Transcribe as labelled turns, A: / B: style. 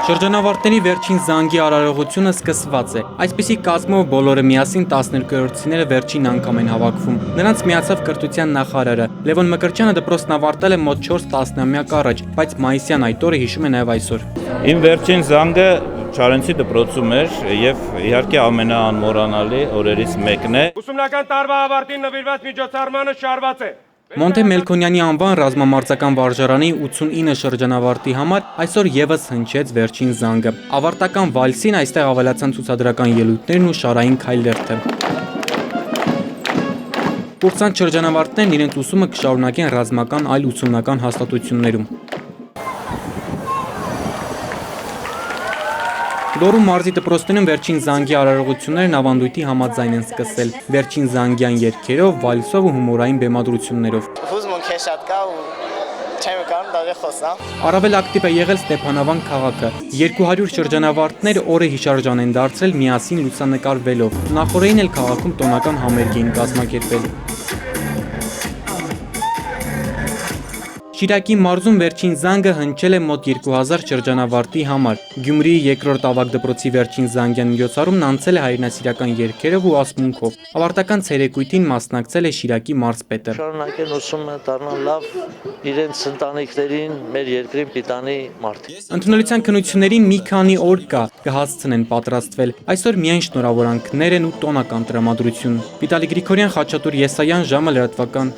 A: Շրջանավարտների վերջին զանգի արարողությունը սկսված է։ Այսպիսի կազմով բոլորը միասին 12-րդցիները վերջին անգամ են հավաքվում։ Նրանց միացավ կրթության նախարարը։ Լևոն Մկրտչյանը դպրոցն ավարտել է մոտ 4 տասնամյակ առաջ, բայց մայիսյան այդ օրը հիշում է նաև այսօր։
B: Իմ վերջին զանգը Չարենցի դպրոցում էր եւ իհարկե ամենաանմոռանալի օրերից մեկն է։
C: Ուսումնական տարվա ավարտին նվիրված միջոցառմանը շարված է։
A: Մոնթե Մելքոնյանի անվան ռազմամարզական վարժարանի 89 շրջանավարտի համար այսօր եւս հնչեց վերջին զանգը։ Ավարտական վալսին այստեղ ավելացան ցուցադրական ելույթներն ու շարային քայլերթը։ Կուրսանտ շրջանավարտներն իրենց ուսումը կշարունակեն ռազմական այլ ուսումնական հաստատություններում։ Լոռու մարզի դպրոցներում վերջին զանգի արարողություններն ավանդույթի համաձայն են սկսել։ Վերջին զանգյան երգերով, վալսով ու հումորային բեմադրություններով։ Առավել ակտիվ է եղել Ստեփանավան քաղաքը։ 200 շրջանավարտներ օրը հիշարժան են դարձրել միասին լուսանկարվելով։ Նախորդին էլ քաղաքում տոնական համերգ էին կազմակերպել։ Շիրակի մարզում վերջին զանգը հնչել է մոտ 2000 շրջանավարտի համար։ Գյումրիի երկրորդ ավագ դպրոցի վերջին զանգյան միջոցառումն անցել է հայրենասիրական երգերով ու ասմունքով։ Ավարտական ցերեկույթին մասնակցել է Շիրակի մարզպետը։
D: Շարունակեն ուսումը, դառնան լավ իրենց ընտանիքներին, մեր երկրին պիտանի մարդիկ։
A: Ընդունելության քննություններին մի քանի օր կա, կհասցնեն պատրաստվել։ Այսօր միայն շնորհավորանքներ են ու տոնական տրամադրություն։ Վիտալի Գրիգորյան, Խաչատուր Եսայան, ժամը լրատվական։